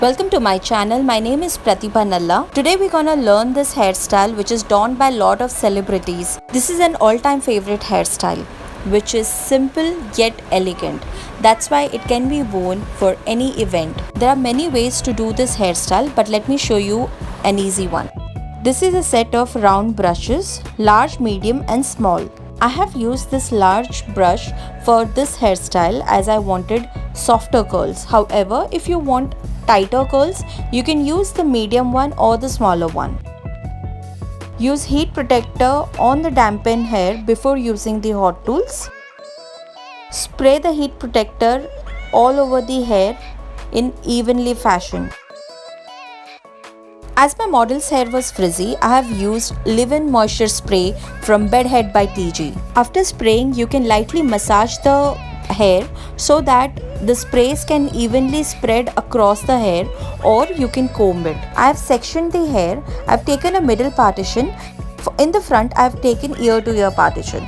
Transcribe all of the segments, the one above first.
Welcome to my channel. My name is Pratibha Nalla. Today we're gonna learn this hairstyle which is donned by a lot of celebrities. This is an all-time favorite hairstyle which is simple yet elegant. That's why it can be worn for any event. There are many ways to do this hairstyle, but let me show you an easy one. This is a set of round brushes, large, medium and small. I have used this large brush for this hairstyle as I wanted softer curls. However, if you want tighter curls, you can use the medium one or the smaller one. Use heat protector on the dampened hair before using the hot tools. Spray the heat protector all over the hair in evenly fashion. As my model's hair was frizzy, I have used leave-in moisture spray from Bedhead by Tigi. After spraying, you can lightly massage the hair so that the sprays can evenly spread across the hair, or you can comb it. I have sectioned the hair. I have taken a middle partition. In the front, I have taken ear-to-ear partition.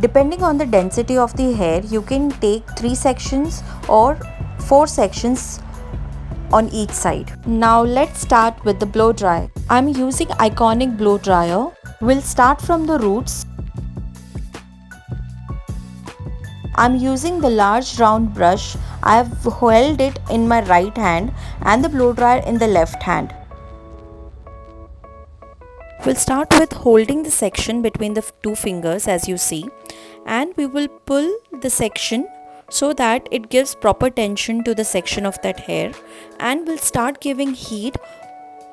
Depending on the density of the hair, you can take 3 sections or 4 sections on each side. Now let's start with the blow dry. I'm using Ikonic Blowdryer. We'll start from the roots. I'm using the large round brush. I have held it in my right hand and the blow dryer in the left hand. We'll start with holding the section between the two fingers as you see, and we will pull the section so that it gives proper tension to the section of that hair, and we'll start giving heat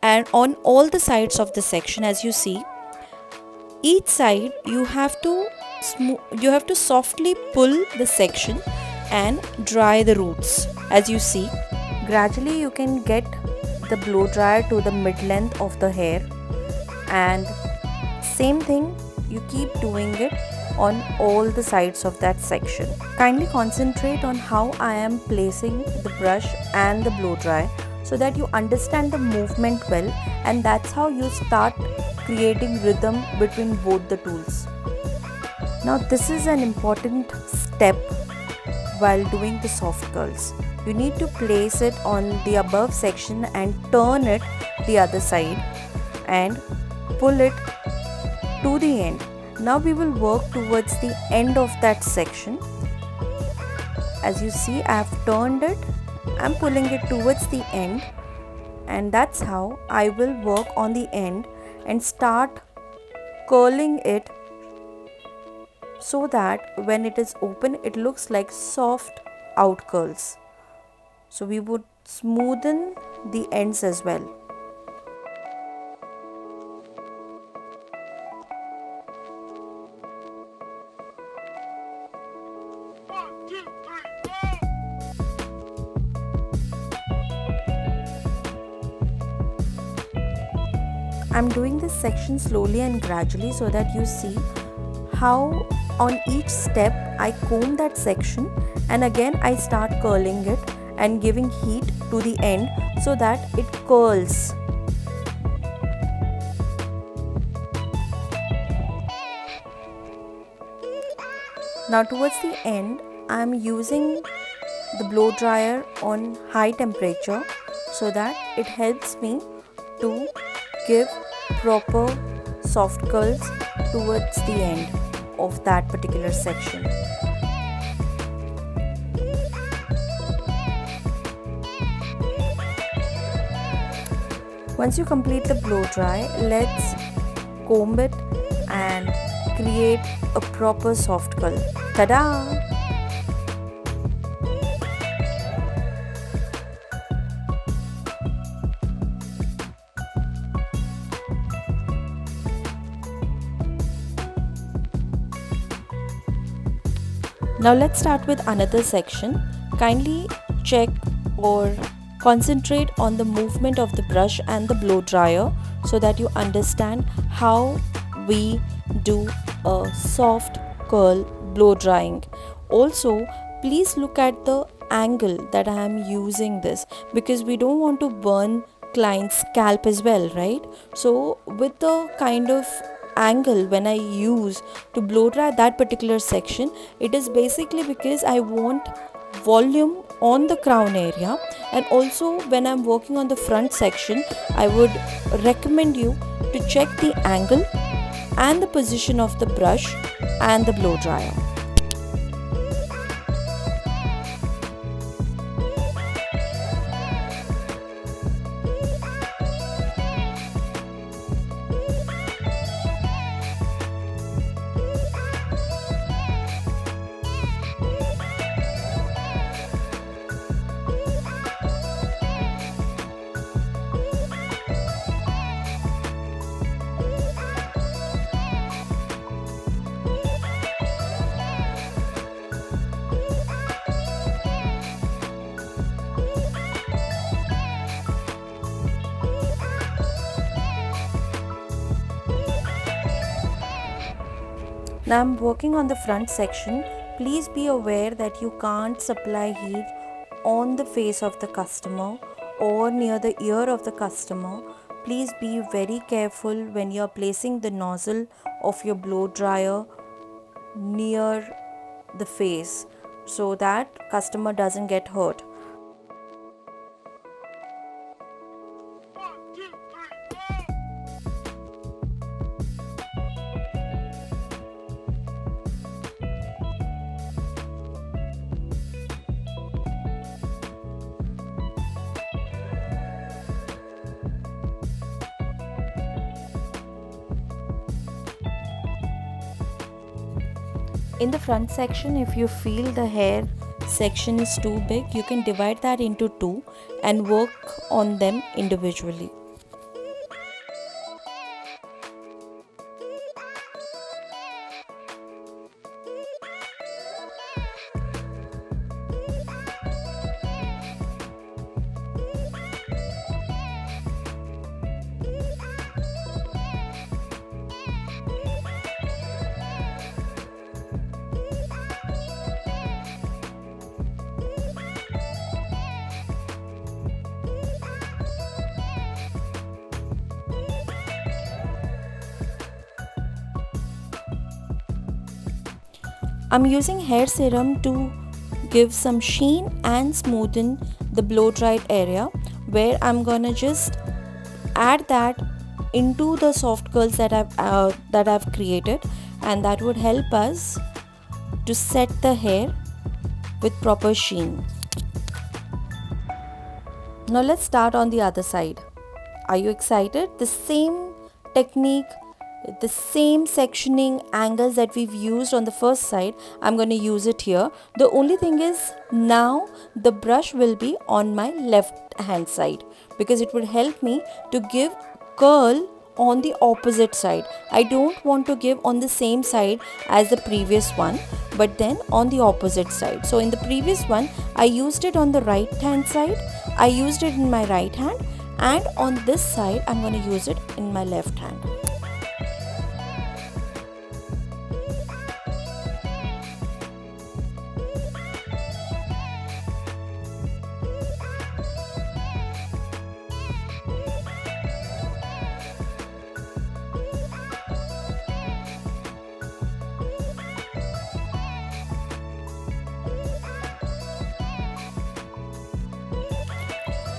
and on all the sides of the section. As you see, each side you have to softly pull the section and dry the roots. As you see, gradually you can get the blow dryer to the mid length of the hair, and same thing you keep doing it on all the sides of that section. Kindly concentrate on how I am placing the brush and the blow dry so that you understand the movement well, and that's how you start creating rhythm between both the tools. Now this is an important step while doing the soft curls. You need to place it on the above section and turn it the other side and pull it to the end. Now we will work towards the end of that section. As you see, I have turned it. I'm pulling it towards the end, and that's how I will work on the end and start curling it so that when it is open, it looks like soft out curls. So we would smoothen the ends as well. I'm doing this section slowly and gradually so that you see how on each step I comb that section, and again I start curling it and giving heat to the end so that it curls. Now towards the end, I am using the blow dryer on high temperature so that it helps me to give proper soft curls towards the end of that particular section. Once you complete the blow dry, let's comb it and create a proper soft curl. Ta-da! Now let's start with another section. Kindly check or concentrate on the movement of the brush and the blow dryer so that you understand how we do a soft curl blow drying. Also, please look at the angle that I am using this, because we don't want to burn client's scalp as well, right? So with the kind of angle when I use to blow dry that particular section, it is basically because I want volume on the crown area. And also when I'm working on the front section, I would recommend you to check the angle and the position of the brush and the blow dryer. Now I'm working on the front section. Please be aware that you can't supply heat on the face of the customer or near the ear of the customer. Please be very careful when you are placing the nozzle of your blow dryer near the face so that customer doesn't get hurt. In the front section, if you feel the hair section is too big, you can divide that into two and work on them individually. I'm using hair serum to give some sheen and smoothen the blow dried area, where I'm gonna just add that into the soft curls that I've created, and that would help us to set the hair with proper sheen. Now let's start on the other side. Are you excited? The same technique, the same sectioning angles that we've used on the first side, I'm going to use it here. The only thing is, now the brush will be on my left hand side, because it would help me to give curl on the opposite side. I don't want to give on the same side as the previous one, but then on the opposite side. So in the previous one, I used it on the right hand side, I used it in my right hand, and on this side I'm going to use it in my left hand.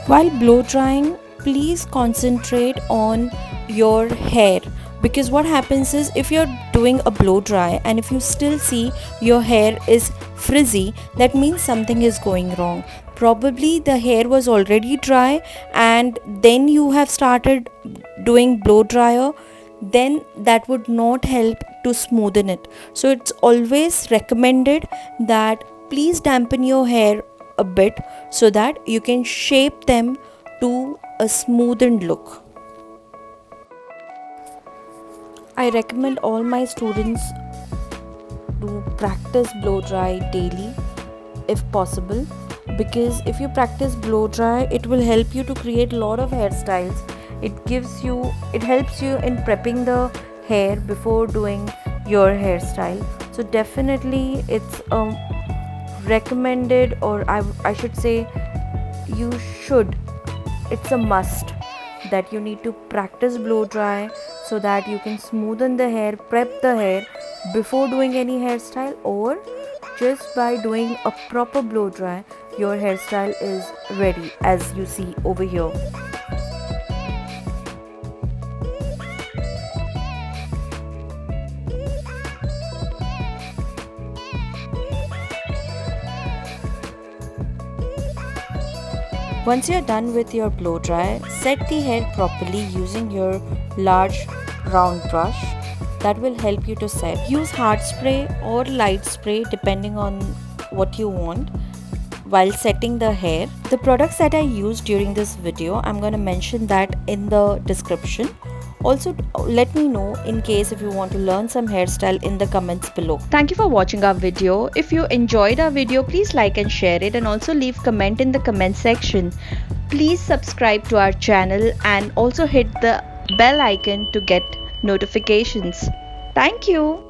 While blow drying, please concentrate on your hair, because what happens is, if you're doing a blow dry and if you still see your hair is frizzy, that means something is going wrong. Probably the hair was already dry and then you have started doing blow dryer, then that would not help to smoothen it. So it's always recommended that please dampen your hair a bit so that you can shape them to a smoothened look. I recommend all my students to practice blow dry daily if possible, because if you practice blow dry, it will help you to create a lot of hairstyles. It helps you in prepping the hair before doing your hairstyle. So definitely it's recommended, or I should say it's a must that you need to practice blow dry so that you can smoothen the hair, prep the hair before doing any hairstyle, or just by doing a proper blow dry, your hairstyle is ready, as you see over here. Once you're done with your blow dry, set the hair properly using your large round brush. That will help you to set. Use hard spray or light spray depending on what you want while setting the hair. The products that I used during this video, I'm going to mention that in the description. Also, let me know in case if you want to learn some hairstyle in the comments below. Thank you for watching our video. If you enjoyed our video, please like and share it, and also leave comment in the comment section. Please subscribe to our channel and also hit the bell icon to get notifications. Thank you.